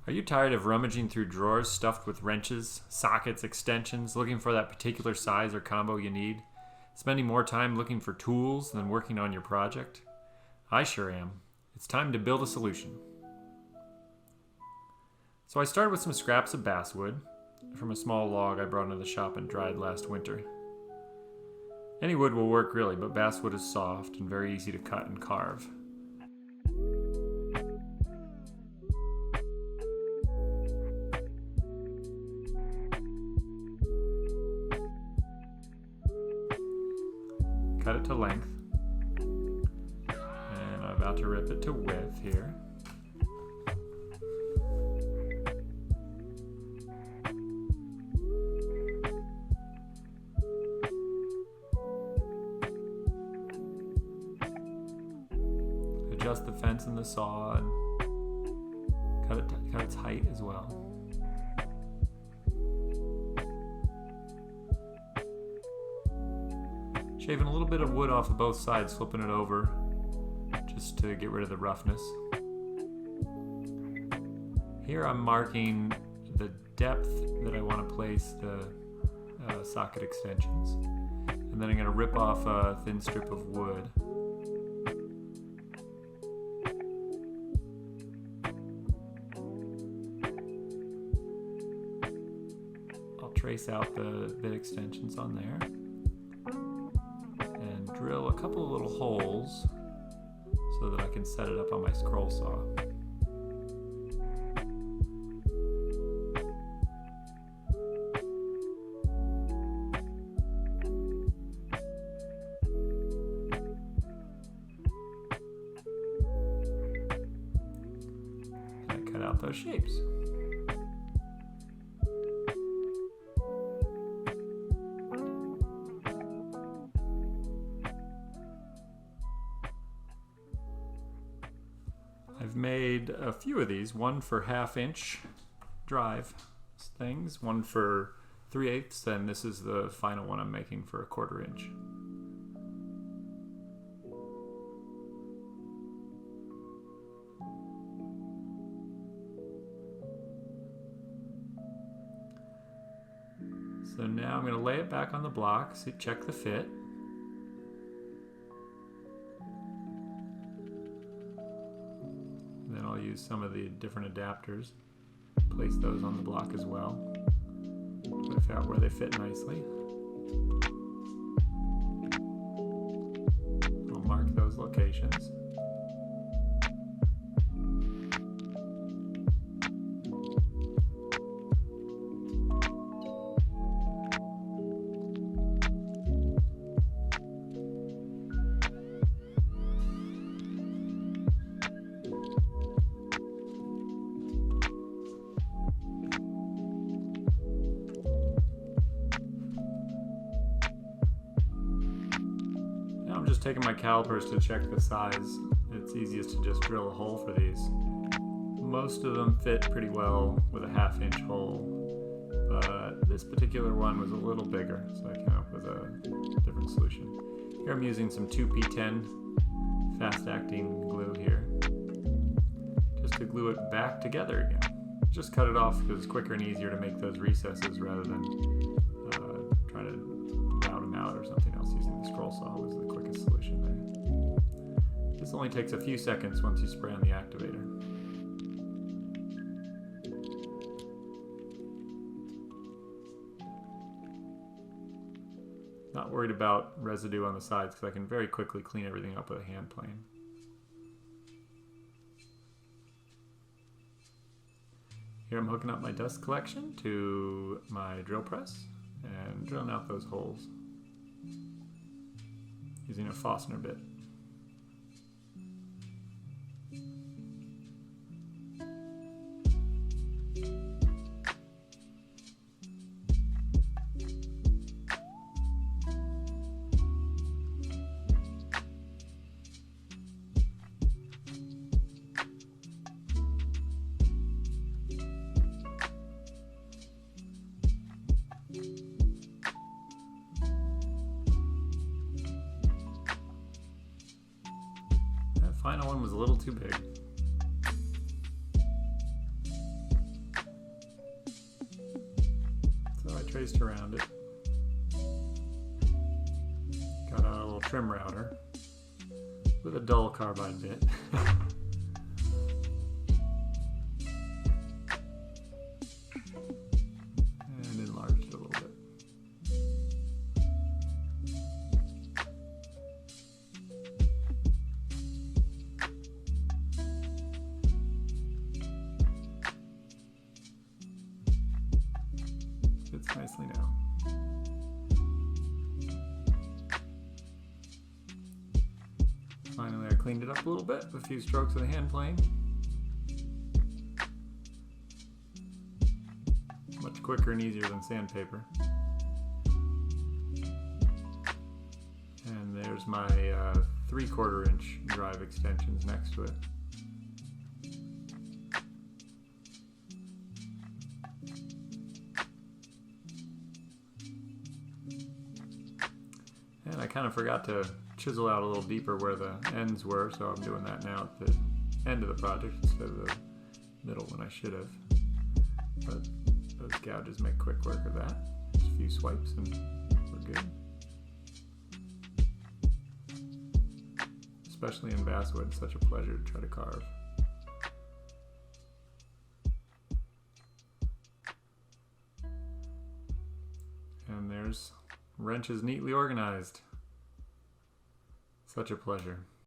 Are you tired of rummaging through drawers stuffed with wrenches, sockets, extensions, looking for that particular size or combo you need? Spending more time looking for tools than working on your project? I sure am. It's time to build a solution. So I started with some scraps of basswood from a small log I brought into the shop and dried last winter. Any wood will work really, but basswood is soft and very easy to cut and carve. Cut it to length, and I'm about to rip it to width here. Adjust the fence and the saw and cut its height as well. Shaving a little bit of wood off of both sides, flipping it over just to get rid of the roughness. Here I'm marking the depth that I want to place the socket extensions. And then I'm going to rip off a thin strip of wood. I'll trace out the bit extensions on there. Drill a couple of little holes so that I can set it up on my scroll saw. And I cut out those shapes. I've made a few of these, one for 1/2 inch drive things, one for 3/8, and this is the final one I'm making for 1/4 inch. So now I'm going to lay it back on the block, check the fit. Then I'll use some of the different adapters, place those on the block as well, to out where they fit nicely. I'll mark those locations. I'm just taking my calipers to check the size. It's easiest to just drill a hole for these. Most of them fit pretty well with a 1/2 inch hole, but this particular one was a little bigger, so I came up with a different solution. Here I'm using some 2P10 fast-acting glue here, just to glue it back together again. Just cut it off because it's quicker and easier to make those recesses rather than trying to route them out or something else. Using the scroll saw was the quickest solution there. This only takes a few seconds once you spray on the activator. Not worried about residue on the sides because I can very quickly clean everything up with a hand plane. Here I'm hooking up my dust collection to my drill press and drilling out those holes using a Forstner bit. Final one was a little too big. traced around it. Got out a little trim router with a dull carbide bit. And enlarged it a little bit. Fits nicely now. Finally, I cleaned it up a little bit with a few strokes of the hand plane. Much quicker and easier than sandpaper. And there's my 3/4 inch drive extensions next to it. And I kind of forgot to chisel out a little deeper where the ends were, so I'm doing that now at the end of the project instead of the middle when I should have. But those gouges make quick work of that. Just a few swipes and we're good. Especially in basswood, it's such a pleasure to try to carve. And there's wrenches neatly organized. Such a pleasure.